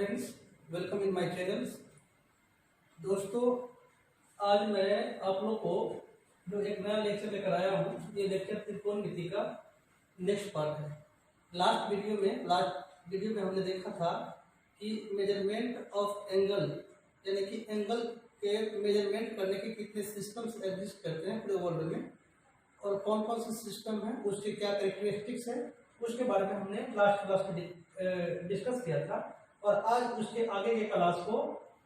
Friends, welcome in my channels. दोस्तों, आज मैं आप लोग को जो एक नया लेक्चर लेकर आया हूँ, ये लेक्चर त्रिकोणमिति का नेक्स्ट पार्ट है। लास्ट वीडियो में हमने देखा था कि मेजरमेंट ऑफ एंगल, यानी कि एंगल के मेजरमेंट करने के कितने सिस्टम्स एग्जिस्ट करते हैं पूरे वर्ल्ड में और कौन कौन से सिस्टम हैं, उसके क्या कैरेक्टरिस्टिक्स है, उसके बारे में हमने लास्ट क्लास में डिस्कस किया था। और आज उसके आगे के क्लास को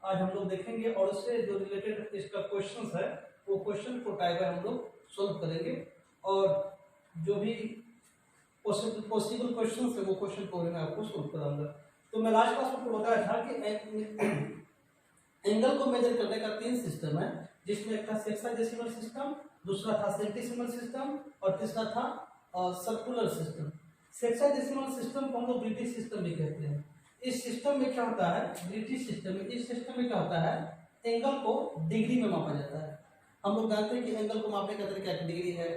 आज हम लोग देखेंगे और उससे जो रिलेटेड इसका क्वेश्चंस है वो क्वेश्चन को टाइप हम लोग सोल्व करेंगे और जो भी पॉसिबल क्वेश्चंस है वो क्वेश्चन को मैं आपको सोल्व कराऊंगा। तो मैं लास्ट क्लास में आपको बताया था कि एंगल को मेजर करने का 3 सिस्टम है, जिसमें एक था सेक्साडेसिमल सिस्टम, दूसरा था सेंटीसिमल सिस्टम और तीसरा था सर्कुलर सिस्टम। सेक्साडेसिमल सिस्टम को हम लोग ब्रिटिश सिस्टम भी कहते हैं। इस सिस्टम में क्या होता है, ब्रिटिश सिस्टम में, इस सिस्टम में क्या होता है, एंगल को डिग्री में मापा जाता है। हम लोग जानते हैं कि एंगल को मापने का तरीका एक डिग्री है,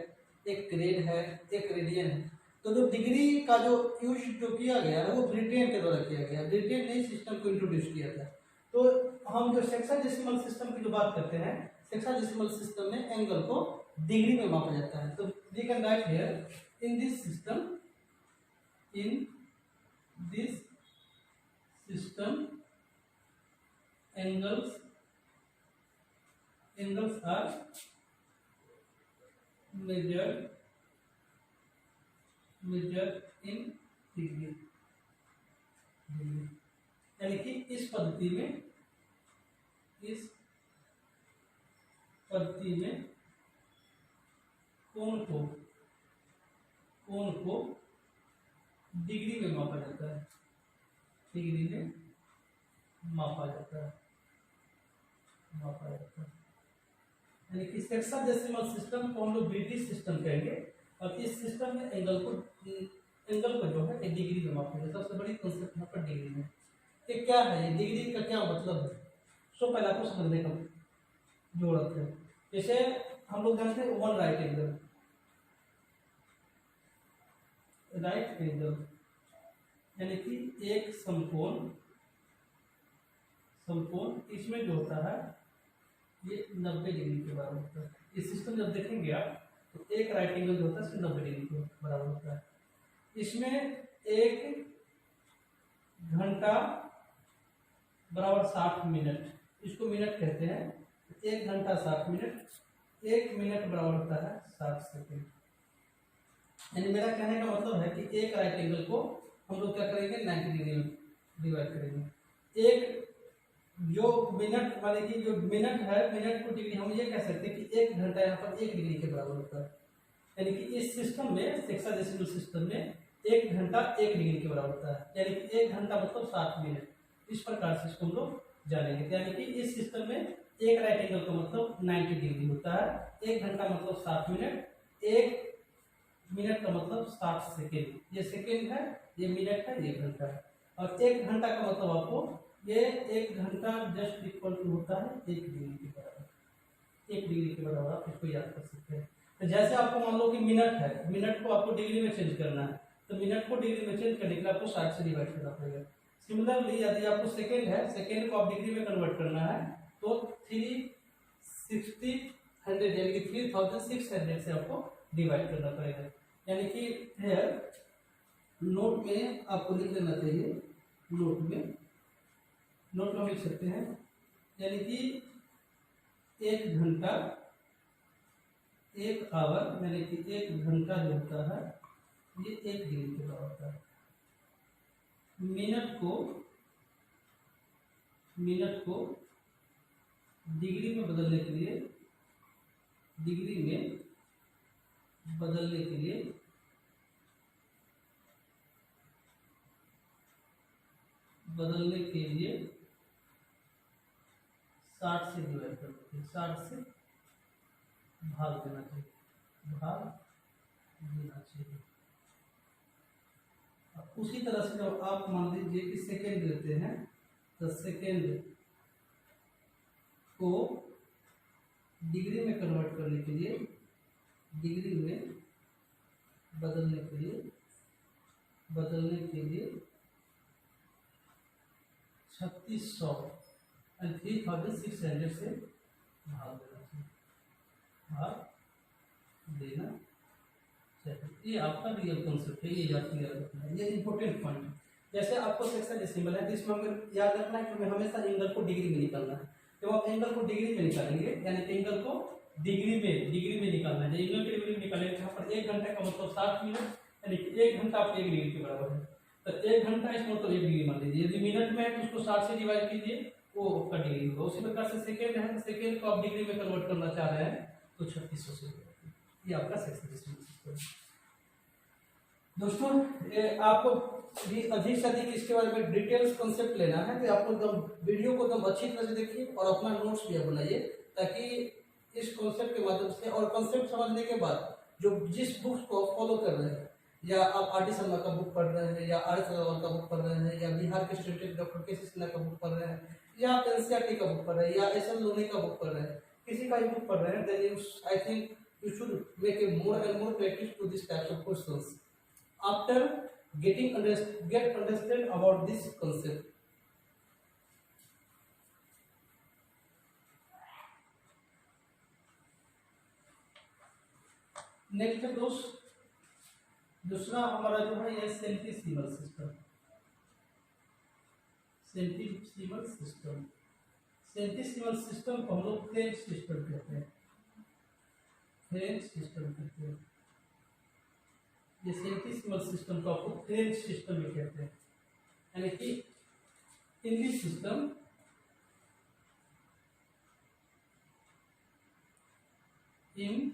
एक ग्रेड है, एक रेडियन है। तो जो डिग्री का जो यूज जो किया गया है वो ब्रिटेन के द्वारा किया गया। ब्रिटेन ने इस सिस्टम को इंट्रोड्यूस किया था। तो हम जो सेक्साडेसिमल सिस्टम की जो बात करते हैं, सेक्साडेसिमल सिस्टम में एंगल को डिग्री में मापा जाता है। तो we can write here in this system angles are measured in degree। यानी कि इस पद्धति में कोण को डिग्री में मापा जाता है, मापा जाता है। यानी कि सेक्साडेसिमल सिस्टम को हम लोग ब्रिटिश सिस्टम कहेंगे और इस सिस्टम में एंगल को जो है एक डिग्री में मापेंगे। सबसे बड़ी कॉन्सेप्ट यहाँ पर डिग्री में। ये क्या है, ये डिग्री का क्या मतलब है, सो पहले आपको समझने का जरूरत है। जैसे हम लोग जानते हैं वन राइट एंगल यानी कि एक समकोण, इसमें जो होता है ये 90 डिग्री के बराबर होता है। ये सिस्टम जब देखेंगे आप तो एक राइट एंगल जो होता है इसमें 90 डिग्री के बराबर होता है। इसमें 1 घंटा बराबर 60 मिनट, इसको मिनट कहते हैं। 1 घंटा 60 मिनट, 1 मिनट बराबर होता है 60 सेकेंड। यानी मेरा कहने का मतलब है कि एक राइट एंगल को हम लोग क्या करेंगे, 90 डिग्री में डिवाइड करेंगे। एक जो मिनट माने कि जो मिनट है, मिनट को डिग्री हम ये कह सकते हैं कि 1 घंटा यहाँ पर 1 डिग्री के बराबर होता है। यानी कि इस सिस्टम में, सेक्साडेसिमल सिस्टम में 1 घंटा 1 डिग्री के बराबर होता है। यानी कि 1 घंटा मतलब 60 मिनट। इस प्रकार से इसको हम लोग जानेंगे। यानी कि इस सिस्टम में एक राइट एंगल का मतलब 90 डिग्री होता है। 1 घंटा मतलब 60 मिनट, 1 मिनट का मतलब 60 सेकेंड। ये सेकेंड है, ये मिनट है, ये घंटा है। और 1 घंटा का मतलब आपको ये 1 घंटा जस्ट इक्वल टू होता है 1 डिग्री के बराबर। 1 डिग्री के बराबर आप इसको याद कर सकते हैं। तो जैसे आपको मान लो कि मिनट है, मिनट को आपको डिग्री में चेंज करना है, तो मिनट को डिग्री में चेंज करने के लिए आपको 60 से डिवाइड करना पड़ेगा। सिमिलरली यदि आपको सेकेंड है, सेकेंड को आप डिग्री में कन्वर्ट करना है तो 360 100 यानी कि 3600 से आपको डिवाइड करना पड़ेगा। यानी कि हियर नोट में आपको लिख लेना चाहिए, नोट में हम लिख सकते हैं। यानी कि 1 घंटा, 1 आवर, यानी कि 1 घंटा जो होता है ये 1 डिग्री के बराबर होता है। मिनट को डिग्री में बदलने के लिए बदलने 60 से डिवाइड कर देते हैं, 60 से भाग देना चाहिए। उसी तरह से जब आप मान लीजिए कि सेकेंड लेते हैं तो सेकेंड को डिग्री में कन्वर्ट करने के लिए, डिग्री में बदलने के लिए 3600 एंड 3600 से भाग देना चाहिए, भाग देना चाहिए। ये आपका रियल कॉन्सेप्ट है, ये याद रखना है, ये इंपॉर्टेंट पॉइंट है। जैसे आपको सेक्शन डेसिमल है, इसमें हमें याद रखना है कि हमें हमेशा एंगल को डिग्री में निकालना है। जब आप एंगल को डिग्री में निकालेंगे, यानी कि एंगल को डिग्री में निकालना है, एंगल की डिग्री में निकालेंगे, यहाँ पर 1 घंटे का मतलब 60 मिनट, यानी कि 1 घंटा आप 1 डिग्री के बराबर है। तो 1 घंटा इसमें मतलब 1 डिग्री मान लीजिए, यदि मिनट में है तो उसको 60 से डिवाइड कीजिए, वो आपका डिग्री होगा। उसी प्रकार से सेकेंड है तो सेकेंड को आप डिग्री में कन्वर्ट करना चाह रहे हैं तो 3600 से, ये आपका सेक्शन सिस्टम। दोस्तों आपको भी अधिक से अधिक इसके बारे में डिटेल्स कॉन्सेप्ट लेना है तो आपको एकदम वीडियो को एकदम अच्छी तरह से देखिए और अपना नोट्स भी बनाइए, ताकि इस कॉन्सेप्ट के माध्यम से और कॉन्सेप्ट समझने के बाद जो जिस बुक्स को आप फॉलो कर रहे हैं, या आप आर डी शर्मा का बुक पढ़ रहे हैं, या आर एस अग्रवाल का बुक पढ़ रहे हैं, या बिहार के स्टूडेंट डॉक्टर के सी सिन्हा का बुक पढ़ रहे हैं, या आप एनसीईआरटी का बुक पढ़ रहे हैं, या एस एल लोनी का बुक पढ़ रहे हैं, किसी का भी बुक पढ़ रहे हैं, then I think you should make a more and more practice to this types of questions after get understand about this concept. Next दोस्त, दूसरा हमारा जो है ये सेंटिसिमल सिस्टम। सेंटिसिमल सिस्टम, सेंटिसिमल सिस्टम को हम लोग फ्रेंच सिस्टम कहते हैं, फ्रेंच सिस्टम कहते हैं। ये सेंटिसिमल सिस्टम को आपको फ्रेंच सिस्टम भी कहते हैं, यानी कि English system in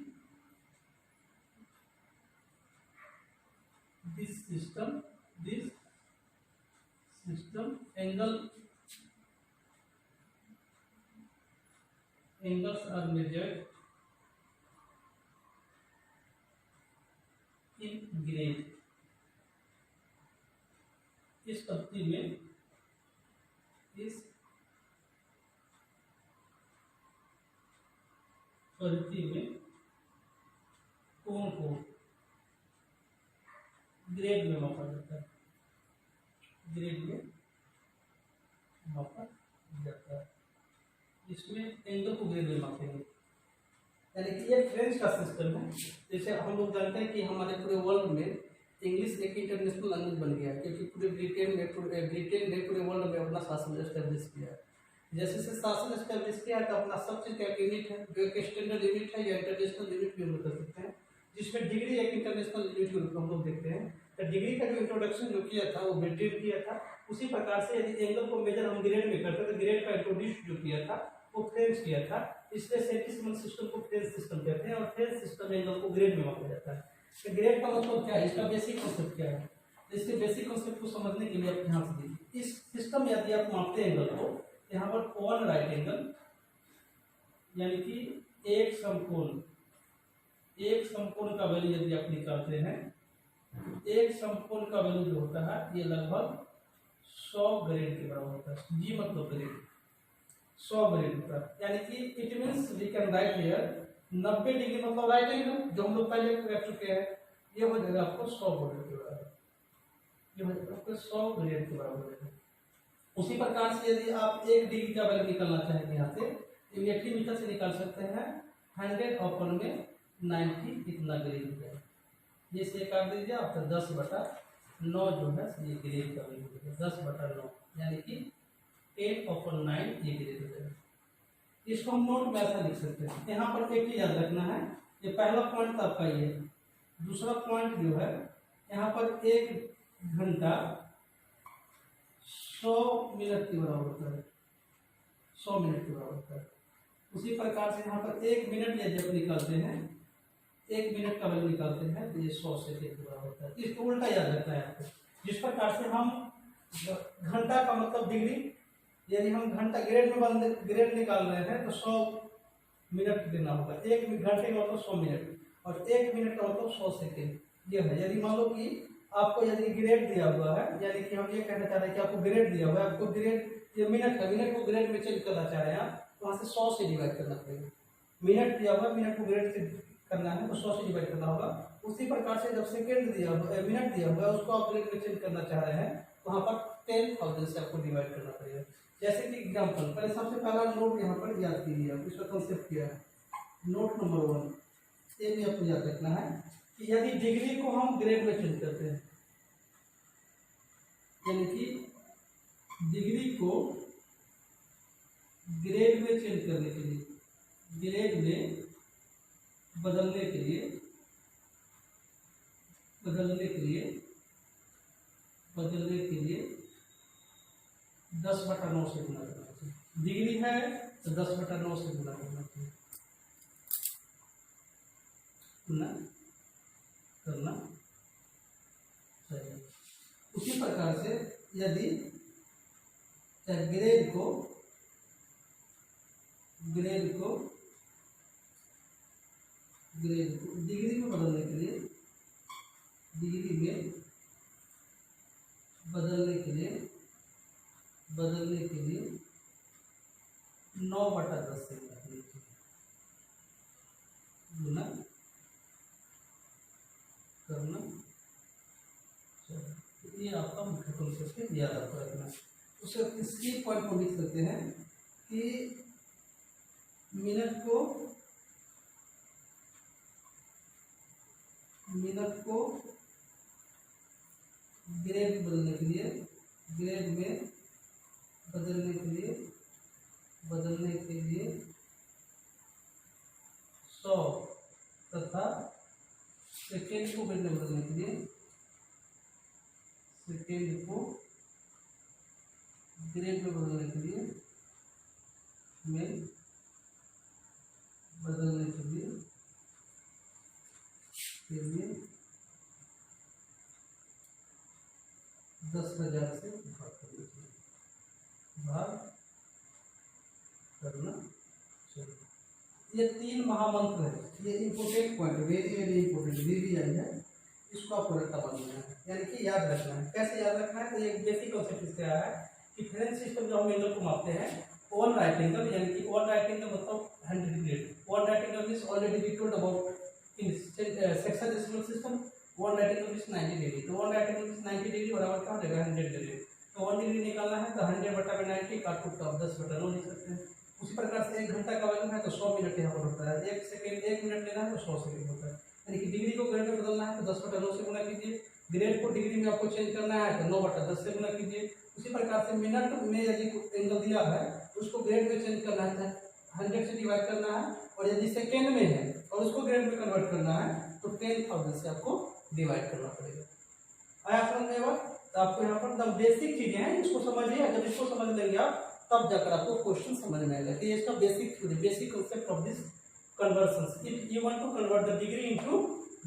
this system angles are measured in grade. इस पद्धति में कोण को ग्रेड में मापा जाता है, ग्रेड में मापा जाता है। इसमें एंगल को ग्रेड में मापेंगे, यानी कि ये फ्रेंच का सिस्टम है। जैसे हम लोग जानते हैं कि हमारे पूरे वर्ल्ड में इंग्लिश एक इंटरनेशनल लैंग्वेज बन गया है, क्योंकि पूरे ब्रिटेन ने पूरे वर्ल्ड में अपना शासन एस्टेब्लिश किया है। जैसे से शासन एस्टेब्लिश किया है तो अपना सब चीज़ का यूनिट है, जो एक स्टैंडर्ड यूनिट है या इंटरनेशनल यूनिट भी हम लोग कर सकते हैं, जिसमें डिग्री एक इंटरनेशनल यूनिट के रूप में हम लोग देखते हैं। तो डिग्री का जो इंट्रोडक्शन जो किया था वो ब्रिटेन किया था। उसी प्रकार से यदि एंगल को मेजर हम ग्रेड में करते तो ग्रेड का इंट्रोड्यूस जो किया था वो फ्रेंच किया था, इसलिए सेंटिसिमल सिस्टम को फ्रेंच सिस्टम कहते हैं। और फ्रेंच सिस्टम एंगल को ग्रेड में मापा जाता है। तो ग्रेड का मतलब क्या है, इसका बेसिक कॉन्सेप्ट क्या है, इसके बेसिक कॉन्सेप्ट को समझने के लिए आप ध्यान से देखिए। इस सिस्टम यदि आप मापते हैं एंगल को, यहाँ पर वन राइट एंगल यानी कि एक समकोण का वैल्यू यदि आप निकालते हैं, एक समकोण का वैल्यू जो होता है ये लगभग 100 ग्रेड के बराबर होता है। जी मतलब ग्रेड 100 ग्रेड होता है, यानी कि it means we can write here 90 degree मतलब राइट एंगल जो हम लोग पहले कर चुके हैं, ये हो जाएगा आपको 100 ग्रेड के बराबर, ये हो जाएगा आपको 100 ग्रेड के बराबर हो जाएगा। उसी प्रकार से यदि आप 1 डिग्री का वैल्यू निकालना चाहें यहाँ से, इमीडिएटली मीटर से निकाल सकते हैं 100 अपॉन में 90 इतना ग्रेड हो जाएगा। ये से काट दीजिए आप, तो 10/9 जो है ये ग्रेड का वैल्यू हो जाएगा, 10/9 यानी कि 10/9 ये ग्रेड हो जाएगा। इसको हम नोट में ऐसा लिख सकते हैं। यहाँ पर एक चीज याद रखना है, ये पहला पॉइंट आपका ये है, दूसरा पॉइंट जो है यहाँ पर 1 घंटा 100 मिनट के बराबर होता है, 100 मिनट के बराबर होता है। उसी प्रकार से यहाँ पर 1 मिनट यदि आप निकालते हैं, 1 मिनट का वैल्यू निकालते हैं तो ये 100 सेकेंड के बराबर होता है। इसको उल्टा याद रखना है आपको। जिस प्रकार से हम घंटा का मतलब डिग्री, यदि हम घंटा ग्रेड में ग्रेड निकाल रहे हैं तो 100 मिनट देना होगा। 1 घंटे का मतलब 100 मिनट और 1 मिनट का मतलब 100 सेकेंड ये है। यदि मान लो कि आपको यदि ग्रेड दिया हुआ है, यानी कि हम ये कहना चाह रहे हैं कि आपको ग्रेड दिया हुआ है, आपको ग्रेड ये मिनट है, मिनट को ग्रेड में चेंज करना चाह रहे हैं आप, तो वहाँ से 100 से डिवाइड करना पड़ेगा। मिनट दिया हुआ है, मिनट को ग्रेड से करना है तो 100 से डिवाइड करना होगा। उसी प्रकार से जब सेकेंड दिया हुआ मिनट दिया हुआ है उसको आप ग्रेड में चेंज करना चाह रहे हैं तो वहाँ पर 10,000 से आपको डिवाइड करना पड़ेगा। जैसे कि एग्जाम्पल, पहले सबसे पहला नोट यहाँ पर याद कीजिए आप, इसका कंसेप्ट क्या है। नोट नंबर 1 ये भी आपको याद रखना है कि यदि डिग्री को हम ग्रेड में चेंज करते हैं, यानी कि डिग्री को ग्रेड में चेंज करने के लिए, ग्रेड में बदलने के लिए 10/9 से गुना करना चाहिए। डिग्री है तो 10/9 से गुना करना चाहिए, गुना करना चाहिए। उसी प्रकार से यदि ग्रेड को डिग्री में बदलने के लिए, डिग्री में बदलने के लिए 9/10 से गुना करना चाहिए। ये आपका मुख्य कॉन्सेप्ट है, याद आपको रखना। उसे इसी पॉइंट को लिख सकते हैं कि मिनट को ग्रेड में बदलने के लिए, 100 तथा सेकेंड को ग्रेड में बदलने के लिए, के लिए 10,000 से भाग करना चाहिए। ये 3 महामंत्र है, ये important point, very very important, VVI है, इसको आपको रट्टा मानना है, यानी कि याद रखना है। कैसे याद रखना है, तो एक बेसिक कॉन्सेप्ट इसका है कि फ्रेंच सिस्टम जो हम एंगल को मापते हैं, वन राइट एंगल, यानी कि वन राइट एंगल मतलब 100 degree. One right angle means already we told about in section decimal system, one right angle means 90 degree. तो one right angle means 90 degree बराबर क्या हो जाएगा, 100 डिग्री। तो 1 डिग्री निकालना है तो 100/90 काट कुट का 10/9 लिख सकते हैं। उसी प्रकार से 1 घंटा का वैल्यू है तो 100 मिनट यहाँ पर होता है, 1 मिनट लेना है तो 100 सेकंड होता है। यानी कि डिग्री को ग्रेड में बदलना है तो 10/9 से गुना कीजिए, ग्रेड को डिग्री में आपको चेंज करना है तो 9/10 से गुना कीजिए। उसी प्रकार से मिनट में यदि एंगल दिया है उसको ग्रेड में चेंज करना है 100 से डिवाइड करना है, और यदि सेकेंड में है और उसको ग्रेड में कन्वर्ट करना है तो 10,000 से आपको डिवाइड करना पड़ेगा। आया समझ में बात? तो आपको यहाँ पर एकदम बेसिक चीजें हैं, इसको समझिए। जब इसको समझ लेंगे आप तब जाकर आपको क्वेश्चन समझ में आएगा कि इसका basic concept of this conversion. If you want to convert the degree into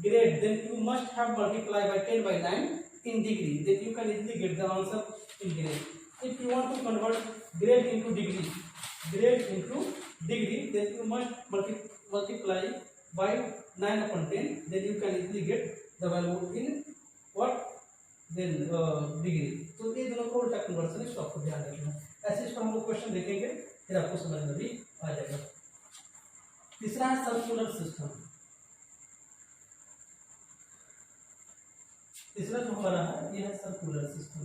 grade, then you must have multiply by 10/9 in degree, then you can easily get the answer in grade. If you want to convert grade into degree, then you must multiply by 9/10, then you can easily get the value in what, then degree. तो ये दोनों को उल्टा conversion है, इसको आपको ध्यान रखना है। ऐसे इसको हम लोग क्वेश्चन देखेंगे फिर आपको समझ में भी आ जाएगा। तीसरा है सर्कुलर सिस्टम। तीसरा जो हमारा है ये है सर्कुलर सिस्टम।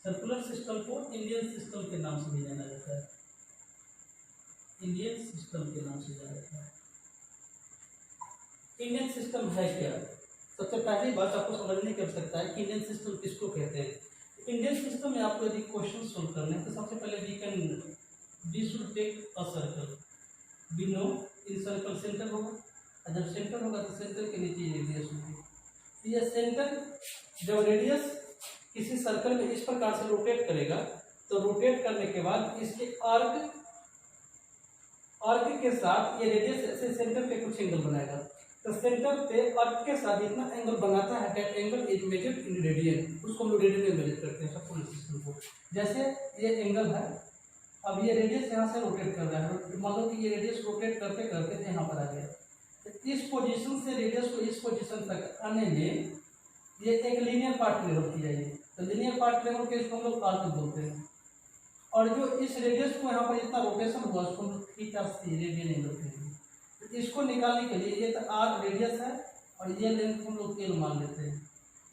सर्कुलर सिस्टम को इंडियन सिस्टम के नाम से भी जाना जाता है, इंडियन सिस्टम के नाम से जाना जाता है। इंडियन सिस्टम है क्या? सबसे पहली बात आपको समझने की आवश्यकता है कि इंडियन सिस्टम किसको कहते हैं। इंडियन सिस्टम में आपको यदि क्वेश्चन सोल्व करने हैं तो सबसे पहले we should take a circle. We know in circle centre होगा, और जब सेंटर होगा तो सेंटर के नीचे रेडियस होगी। ये सेंटर जब रेडियस किसी सर्कल में इस प्रकार से रोटेट करेगा तो रोटेट करने के बाद इसके आर्क के साथ ये रेडियस ऐसे सेंटर पे कुछ एंगल बनाएगा। तो सेंटर पे आर्क के साथ इतना एंगल बनाता है, that angle is measured in radian. उसको हम लोग रेडियन में मेजर करते हैं सर्कुलर सिस्टम को। जैसे ये एंगल है, अब ये रेडियस यहाँ से रोटेट कर रहा है, मान लो कि ये रेडियस रोटेट करते करते यहाँ पर आ गया, तो इस पोजीशन से रेडियस को इस पोजीशन तक आने में ये एक लीनियर पार्ट ट्रेवल की जाएगी। तो लीनियर पार्ट ट्रेवल के इसको हम लोग आर्क बोलते हैं। और जो इस रेडियस को यहाँ पर इतना रोटेशन हुआ उसको हम लोग थीटा सी रेडियन एंगल कहेंगे। तो इसको निकालने के लिए ये तो आर रेडियस है और ये लेंथ हम लोग एल मान लेते हैं।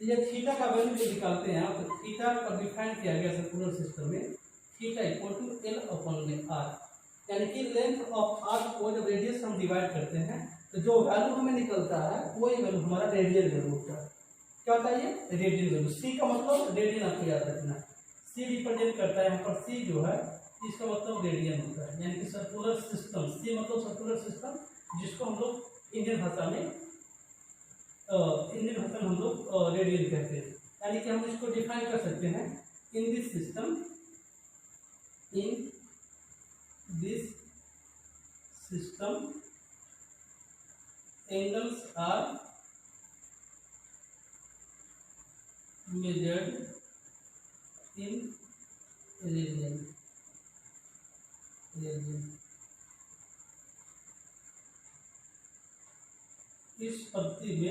तो ये थीटा का वैल्यू जो निकालते हैं तो थीटा को डिफाइन किया गया सर्कुलर सिस्टम में theta equal to L upon R, यानी कि लेंथ ऑफ आर्क को जब रेडियस हम डिवाइड करते हैं तो जो वैल्यू हमें निकलता है वही वैल्यू हमारा रेडियन वैल्यू होता है। क्या होता है ये रेडियन वैल्यू। सी का मतलब रेडियन आपको याद रखना है, सी रिप्रेजेंट करता है यहाँ पर, सी जो है इसका मतलब रेडियन होता है, यानी कि सर्कुलर सिस्टम। सी मतलब सर्कुलर सिस्टम, जिसको हम लोग इंडियन भाषा में हम लोग रेडियन कहते हैं। यानी कि हम इसको डिफाइन कर सकते हैं in this system, in this system angles are measured in radian। इस पद्धति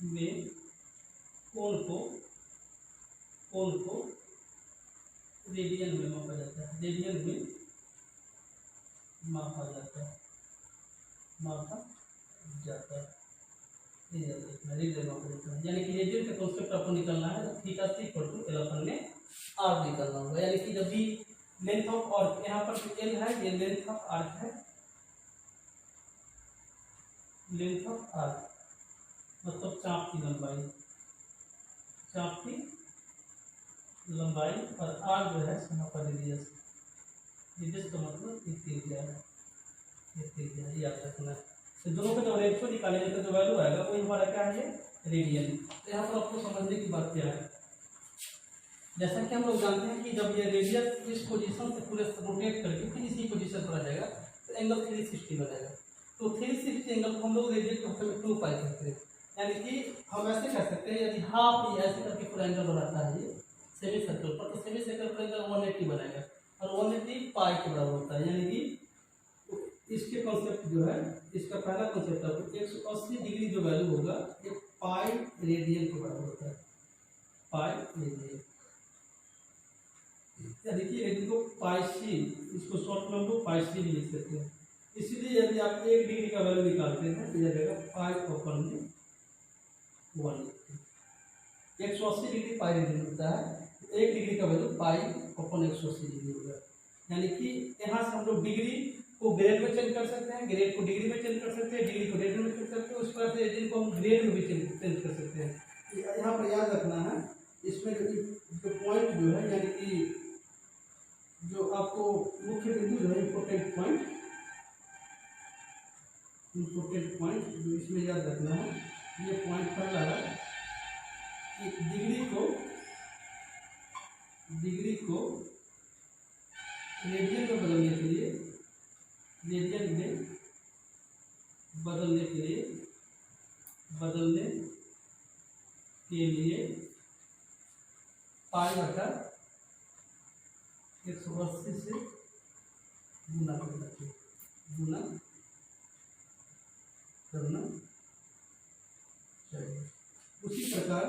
में कोण को रेडियन में मापा जाता है, रेडियन में मापा जाता है। यानी कि रेडियन का कॉन्सेप्ट आपको निकलना है, theta C equal to L upon में आर निकलना होगा। यानी कि जब भी लेंथ ऑफ आर्क, यहाँ पर जो एल है ये लेंथ ऑफ आर्क है, लेंथ ऑफ आर्क मतलब चाप की लंबाई, और आर जो है यहाँ पर रेडियस का मतलब त्रिज्या है, ये याद रखना है। तो दोनों का जो रेशियो निकालेंगे तो जो वैल्यू आएगा वही हमारा क्या है रेडियन। तो यहाँ पर आपको समझने की बात क्या है, जैसा कि हम लोग जानते हैं कि जब ये रेडियस इस पोजीशन से पूरे रोटेट करके फिर इसी पोजीशन पर आ जाएगा तो एंगल 360 बनेगा। तो 360 एंगल को हम लोग रेडियन के हफ्ते में 2 पाई करते हैं। यानी कि हम ऐसे कर सकते हैं, यदि हाफ ऐसे करके पूरा एंगल बनाता है ये सेमी सर्कल पर, तो सेमी सर्कल पर एंगल 180 बनेगा और 180 पाई के बराबर होता है। यानी कि इसके कॉन्सेप्ट जो है, इसका पहला कॉन्सेप्ट है 180 डिग्री जो वैल्यू होगा ये पाई रेडियन के बराबर होता है, पाई रेडियन। यानी कि रेडियन को पाई सी, इसको शॉर्ट में हम लोग पाई सी भी लिख सकते हैं। इसलिए यदि आप 1 डिग्री का वैल्यू निकालते हैं तो यह रहेगा pi upon 180। 180 degree pi radian होता है, 1 डिग्री का वैल्यू पाई अपॉन 180 डिग्री होगा। यानी कि यहाँ से हम लोग डिग्री को ग्रेड में चेंज कर सकते हैं, ग्रेड को डिग्री में चेंज कर सकते हैं, डिग्री को रेडियन में चेंज कर सकते हैं, उस प्रकार से रेडियन को हम ग्रेड में भी चेंज कर सकते हैं। यहाँ पर याद रखना है, इसमें जो पॉइंट जो है, यानी कि जो आपको मुख्य बिंदु जो है इम्पोर्टेंट पॉइंट जो इसमें याद रखना है, ये पॉइंट पहला है कि डिग्री को रेडियन में बदलने के लिए पाई बटा 180 से गुना करना चाहिए। उसी प्रकार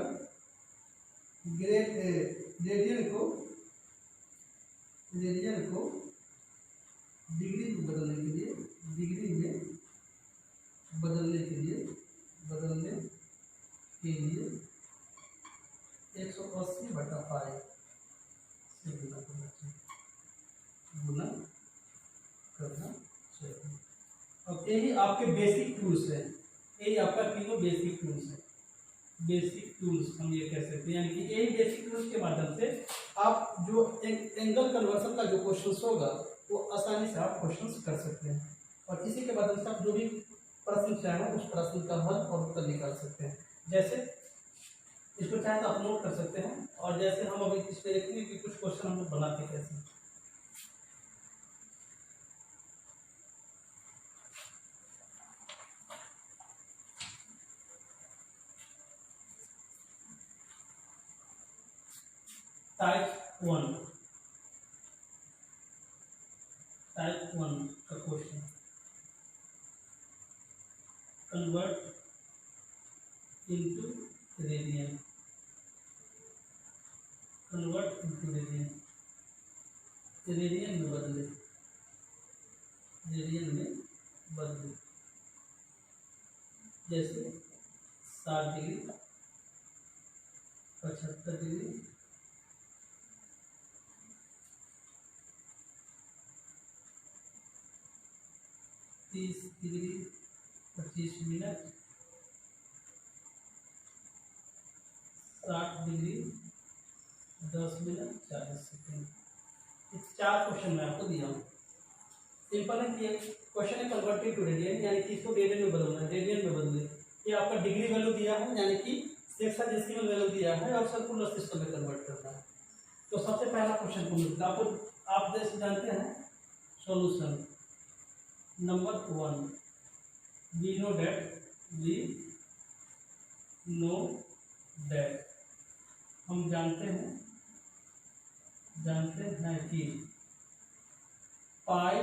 रेडियन को डिग्री में बदलने के लिए 180 बटा पाई से गुना करना चाहिए। अब यही आपके बेसिक टूल्स हैं, यही आपका तीनों बेसिक टूल्स हैं। बेसिक टूल्स हम ये कह सकते हैं, यानी कि यही बेसिक टूल्स के माध्यम से आप जो एंगल कन्वर्सन का जो क्वेश्चन होगा वो आसानी से आप क्वेश्चन कर सकते हैं, और इसी के माध्यम से आप जो भी प्रश्न चाहें उस प्रश्न का हल और उत्तर निकाल सकते हैं। जैसे इसको चाहे तो आप नोट कर सकते हैं, और जैसे हम अभी इस पे देखेंगे कि कुछ क्वेश्चन हम लोग बनाते कैसे। टाइप 1 का question, convert into radian, radian में बदलू, जैसे 60 degree, 75 degree, 30 degree 25 minute, 60 degree 10 minute 40 second. ये 4 क्वेश्चन मैं आपको दिया हूँ। सिंपल है कि क्वेश्चन है कन्वर्टेड टू रेडियन, यानी कि इसको रेडियन में बदलना है, रेडियन में बदले। ये आपका डिग्री वैल्यू दिया है, यानी कि सेक्साडेसिमल वैल्यू दिया है, और सर्कुलर सिस्टम में कन्वर्ट करना है। तो सबसे पहला क्वेश्चन को मिलता है आपको, आप जैसे जानते हैं solution. Number 1, we know that हम जानते हैं कि पाई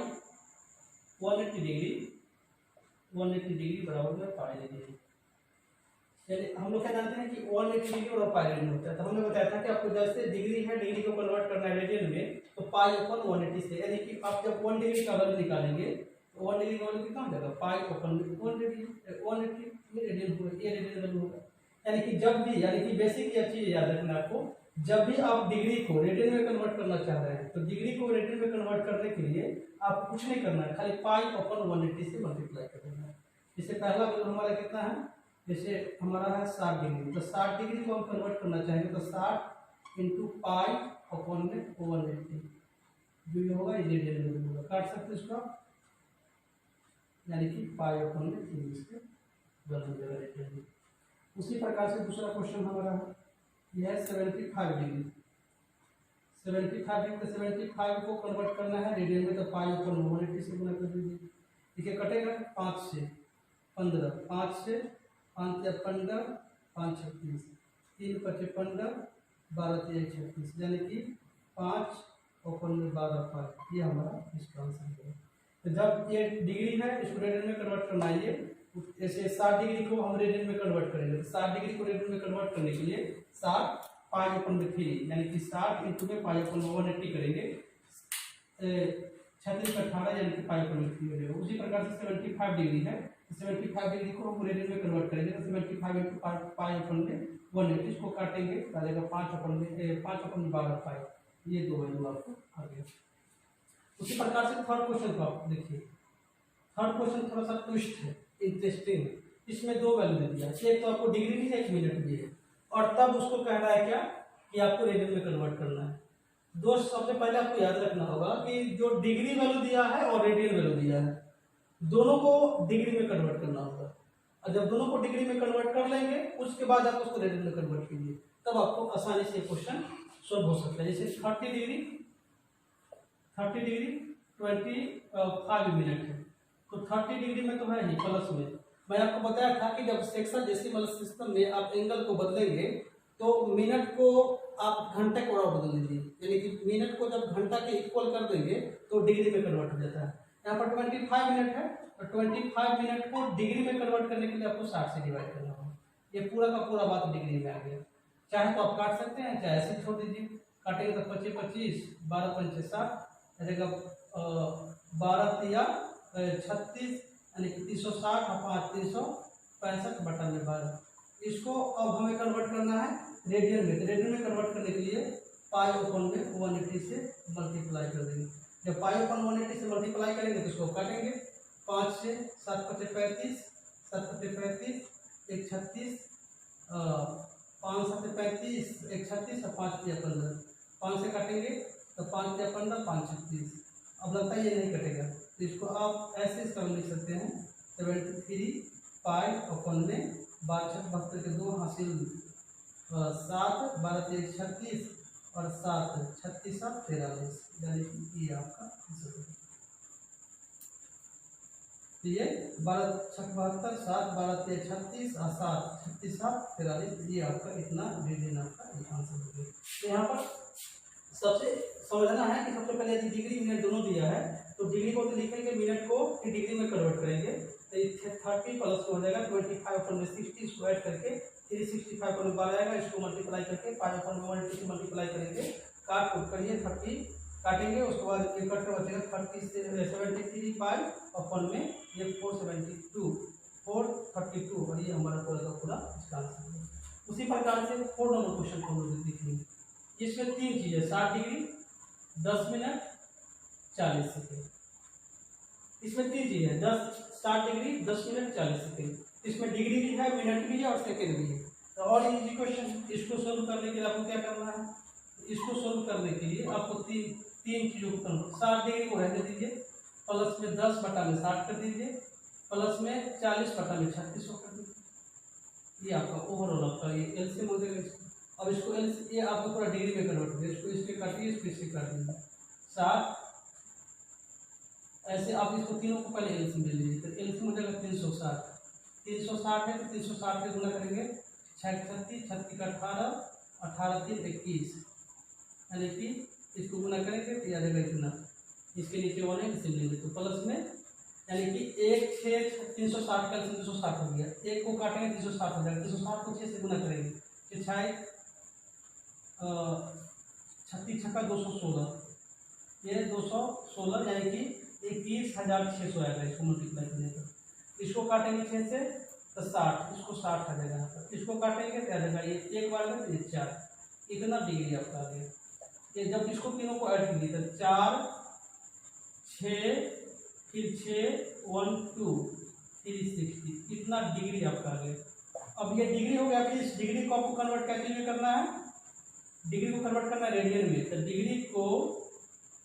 180 डिग्री बराबर है पाई डिग्री। यानी हम लोग क्या जानते हैं कि 180 डिग्री और पाई रेडियन होता है। तो हमने बताया था कि आपको जैसे डिग्री है, डिग्री को कन्वर्ट करना है रेडियन में, तो पाई अपन 180 से, यानी कि आप जब 1 डिग्री का वैल्यू निकालेंगे तो 1 डिग्री का वैल्यू कितना हो जाएगा, पाई अपन 180 ये रेडियन होगा, ये रेडियन वैल्यू होगा। यानी कि जब भी, यानी कि बेसिक ये चीज याद रखना आपको, जब भी आप डिग्री को रेडियन में कन्वर्ट करना चाह रहे हैं, तो डिग्री को रेडियन में कन्वर्ट करने के लिए आपको कुछ नहीं करना है, खाली पाई अपन 180 से मल्टीप्लाई कर देना है। जैसे पहला वैल्यू हमारा कितना है, जैसे हमारा है 60 डिग्री, तो 60 डिग्री को हम कन्वर्ट करना चाहेंगे तो 60 इंटू पाई अपॉन में 180 जो ये होगा, ये रेडियन में होगा, काट सकते हैं इसका, यानी कि पाई अपॉन में 3 इसके बदल जाएगा रेडियन में। उसी प्रकार से दूसरा क्वेश्चन हमारा है, यह है 75 डिग्री। 75 डिग्री, तो 75 को कन्वर्ट करना है रेडियन में, तो पाई अपॉन 180 से गुना कर दीजिए। ठीक है, कटेगा 5 से 15, 5 से 5 या 15, 5 36, 3 5 15, 12 3 36, यानी कि 5 अपन में 12 पाई, ये हमारा इसका आंसर है। तो जब ये डिग्री है, इसको रेडियन में कन्वर्ट करना है, जैसे 60 डिग्री को हम रेडियन में कन्वर्ट करेंगे, तो 60 डिग्री को रेडियन में कन्वर्ट करने के लिए 60 पाई अपन में 3, यानी कि 60 इंटू में पाई अपन 180 करेंगे, 36 18, यानी कि पाई अपन में 3 हो जाएगा। उसी प्रकार से 75 डिग्री है, 75 डिग्री को हम रेडियन में कन्वर्ट करेंगे, तो 75 इंटू पाई अपन में 180, इसको काटेंगे आ जाएगा 5 अपन में 12 पाई, ये दो वैल्यू आपको आ गया। उसी प्रकार से थर्ड क्वेश्चन को आप देखिए। थर्ड क्वेश्चन थोड़ा सा ट्विस्ट है, इंटरेस्टिंग है। इसमें 2 वैल्यू दे दिया, एक तो आपको डिग्री भी है, 1 मिनट भी है, और तब उसको कह रहा है क्या कि आपको रेडियन में कन्वर्ट करना है। दोस्त सबसे पहले आपको याद रखना होगा कि जो डिग्री वैल्यू दिया है और रेडियन वैल्यू दिया है, दोनों को डिग्री में कन्वर्ट करना होगा, और जब दोनों को डिग्री में कन्वर्ट कर लेंगे उसके बाद आप उसको रेडियन में कन्वर्ट कीजिए, तब आपको आसानी से क्वेश्चन सॉल्व हो सकता है। जैसे 30 डिग्री 25 मिनट है, तो 30 डिग्री में तो है ही प्लस में। मैं आपको बताया था कि जब सेक्साडेसिमल सिस्टम में आप एंगल को बदलेंगे तो मिनट को आप घंटे को बदल दीजिए, यानी कि मिनट को जब घंटा के इक्वल कर देंगे तो डिग्री में कन्वर्ट हो जाता है। यहाँ पर 25 मिनट है, तो 25 मिनट को डिग्री में कन्वर्ट करने के लिए आपको 60 से डिवाइड करना होगा। ये पूरा का पूरा बात डिग्री में आ गया। चाहे तो आप काट सकते हैं, चाहे ऐसे छोड़ दीजिए। काटेंगे तो 25 25, 12 5 60 रहेगा, 12 3 36, यानी कि 360 और 5 365 बटा में 12। इसको अब हमें कन्वर्ट करना है रेडियन में, तो रेडियन में कन्वर्ट करने के लिए पाई अपन में 180 से मल्टीप्लाई कर देंगे। जब पाई अपन 180 से मल्टीप्लाई करेंगे तो इसको काटेंगे, 5 से 7 5 35, 7 5 35, 1 36, 5 7 35, 1 36 और 5 3 15, 5 से काटेंगे तो 5 3 15, 5 36। अब लगता है ये नहीं कटेगा, तो इसको आप ऐसे इसका लिख सकते हैं 73 पाई अपन में 12 72 के 2 हासिल 7 12 3 36 और 7 36 7 43, यानी कि ये आपका आंसर है। तो ये 12 6 72, 7 12 3 36 और 7 36 7 43, ये आपका इतना रेडियन आपका आंसर हो गया। तो यहाँ पर सबसे समझना है कि सबसे पहले यदि डिग्री मिनट दोनों दिया है तो डिग्री को तो लिखेंगे, मिनट को फिर डिग्री में कन्वर्ट करेंगे, तो 30 प्लस हो जाएगा 25 अपन में 60, इसको ऐड करके 365 अपन में 12 आएगा, इसको मल्टीप्लाई करके 5 अपन में 180 से मल्टीप्लाई करेंगे, काट कुट करिए 30 काटेंगे, उसके बाद एक कट बचेगा 30 से 73 पाई अपन में ये 472 432 और ये हमारा पूरा का पूरा इसका आंसर है। उसी प्रकार से 4 नंबर क्वेश्चन को हम लोग देखेंगे। इसमें 3 चीजें 60 डिग्री 10 मिनट 40 सेकेंड। इसमें 3 चीजें हैं 60 डिग्री 10 मिनट 40 सेकेंड। इसमें डिग्री भी है, मिनट भी है और सेकेंड भी है। तो और इजी क्वेश्चन, इसको सोल्व करने के लिए आपको क्या करना है, इसको सोल्व करने के लिए आपको तीन चीजों को करना। 60 डिग्री को रहने दीजिए, प्लस में 10 बटा में 60 कर दीजिए, प्लस में 40 बटा में 36 कर दीजिए। ये आपका ओवरऑल आपका ये एलसीएम हो जाएगा इसको। अब इसको ये आपको पूरा डिग्री में कन्वर्ट हो गया, इसको इसके काटिए, इसको इससे काट दीजिए 60। ऐसे आप इसको तीनों को पहले एलसीएम ले लीजिए, तो एलसीएम हो जाएगा 360। 360 है तो 360 से गुना करेंगे 36 36 का 18 18 3 21, यानी कि इसको गुना करेंगे तो आ जाएगा इतना। इसके नीचे 1 है इसे लेंगे तो प्लस में, यानी कि 1 6 360 का 360 हो गया। 1 को काटेंगे 360 हो जाएगा, 360 को 6 से गुना करेंगे 6 36 छक्का 216, ये 216 यानी कि 21,600 आएगा इसको मल्टीप्लाई करने पर। इसको काटेंगे 6 से तो 60, इसको 60 आ जाएगा यहाँ पर। इसको काटेंगे तो आ जाएगा ये 1 बार में 4, इतना डिग्री आपका आ गया। ये जब इसको तीनों को ऐड कीजिए तो 4 6 फिर 6 1 2 360, इतना डिग्री आपका आ गया। अब ये डिग्री हो गया, फिर इस डिग्री को आपको कन्वर्ट कैसे में करना है, डिग्री को कन्वर्ट करना है रेडियन में। तो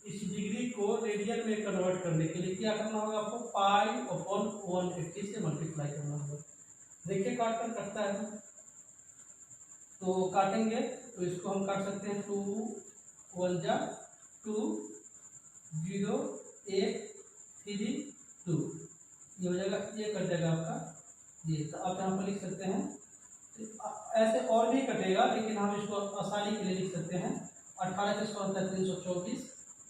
इस डिग्री को रेडियन में कन्वर्ट करने के लिए क्या करना होगा आपको, π/180 से मल्टीप्लाई करना होगा। देखिए काट कर कटता है तो काटेंगे तो इसको हम काट सकते हैं 2 1 जा 2 0 1 3 2, ये हो जाएगा, ये कट जाएगा आपका ये। तो आप यहाँ पर लिख सकते हैं, ऐसे और भी कटेगा लेकिन हम इसको आसानी के लिए लिख सकते हैं 18 के 100 होता है 324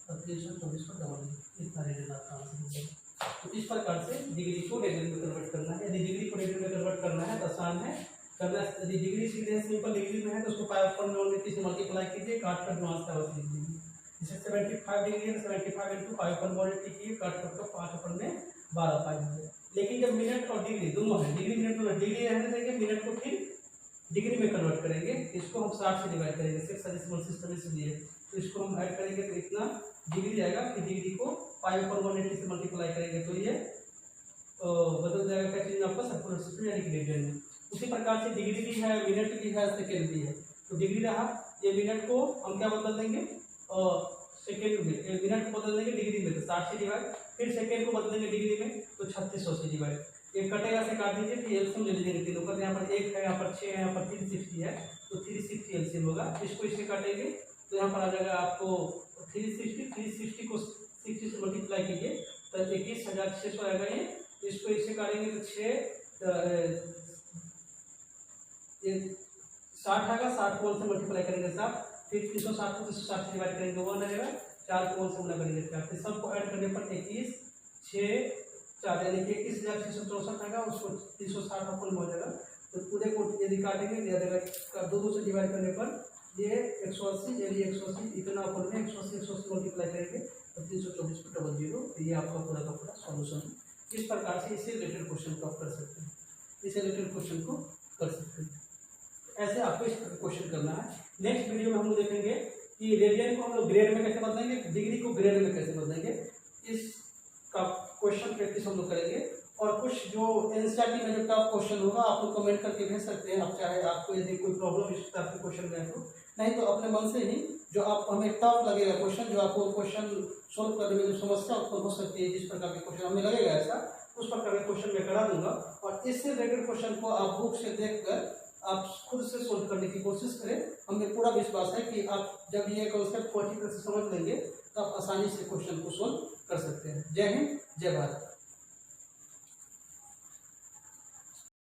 और 324 को डबल इतना रेडियन आपका आंसर हो जाएगा। तो इस प्रकार से डिग्री को रेडियन में कन्वर्ट करना है। यदि डिग्री को रेडियन में कन्वर्ट करना है तो आसान है करना। यदि डिग्री सीधे सिंपल डिग्री में है तो उसको π/180 से मल्टीप्लाई कीजिए, काट कर एडवांस का बस लिख दीजिए। जैसे 75 डिग्री है तो 75 इंटू π/180 कीजिए, काट कर 5 में 12 पाई हो जाए। लेकिन जब मिनट और डिग्री दोनों है, डिग्री मिनट में डिग्री रहने देंगे, मिनट को फिर डिग्री में कन्वर्ट करेंगे। इसको हम 60 से डिवाइड करेंगे, 6 सिस्टम इसलिए तो इसको हम ऐड करेंगे तो इतना डिग्री आएगा। फिर डिग्री को π/180 से मल्टीप्लाई करेंगे तो ये बदल जाएगा क्या चीज आपका, सर्कुलर सिस्टम यानी कि रेडियन में। उसी प्रकार से डिग्री भी है, मिनट भी है, सेकेंड भी है। तो डिग्री रहा, ये मिनट को हम क्या बदल देंगे सेकेंड में, मिनट को बदल देंगे डिग्री में तो 60 से डिवाइड, फिर सेकेंड को बदलेंगे डिग्री में तो 3600 से डिवाइड। एक कटेगा से काट दीजिए, फिर एलसीएम ले लीजिए तीनों का। यहाँ पर 1 है, यहाँ पर 6 है, यहाँ पर 360 है तो 360 एलसीएम होगा। इसको इससे काटेंगे तो यहाँ पर आ जाएगा आपको 360 को 60 से मल्टीप्लाई कीजिए तो 21,600 आएगा ये। इसको इससे काटेंगे तो 60 आएगा, 60 को 1 से मल्टीप्लाई करेंगे 7, फिर 360 को 360 से डिवाइड करेंगे 1 आएगा, 4 को 1 से गुना करेंगे 4, फिर सबको ऐड करने पर 21 6 4 यानी कि 21,664 आएगा। उसको 360 अपन हो जाएगा तो पूरे को यदि काटेंगे दिया जाएगा 2 से डिवाइड करने पर ये 180 यानी 180 इतना अपन में 180 मल्टीप्लाई करेंगे तो 324 को डबल जीरो। ये आपका पूरा का पूरा सॉल्यूशन है। इस प्रकार से इससे रिलेटेड क्वेश्चन को आप कर सकते हैं, इससे रिलेटेड क्वेश्चन को कर सकते हैं। ऐसे आपको इस क्वेश्चन करना है। नेक्स्ट वीडियो में हम लोग देखेंगे कि रेडियन को हम लोग ग्रेड में कैसे बदलेंगे, डिग्री को ग्रेड में कैसे बदलेंगे, इसका क्वेश्चन प्रैक्टिस हम लोग करेंगे। और कुछ जो एनसीईआरटी में जो टफ क्वेश्चन होगा आप लोग कमेंट करके भेज सकते हैं। आप चाहे आपको यदि कोई प्रॉब्लम इस टाइप के क्वेश्चन में है तो, नहीं तो अपने मन से ही जो आप हमें टफ लगेगा क्वेश्चन, जो आपको क्वेश्चन सोल्व करने में जो समस्या उत्पन्न हो सकती है, जिस प्रकार के क्वेश्चन हमें लगेगा ऐसा, उस प्रकार के क्वेश्चन मैं करा दूंगा। और इससे रिलेटेड क्वेश्चन को आप बुक से देखकर आप खुद से सोल्व करने की कोशिश करें। हमें पूरा विश्वास है कि आप जब ये कॉन्सेप्ट को अच्छी तरह से समझ लेंगे तो आप आसानी से क्वेश्चन को सोल्व कर सकते हैं। जय हिंद, जय भारत।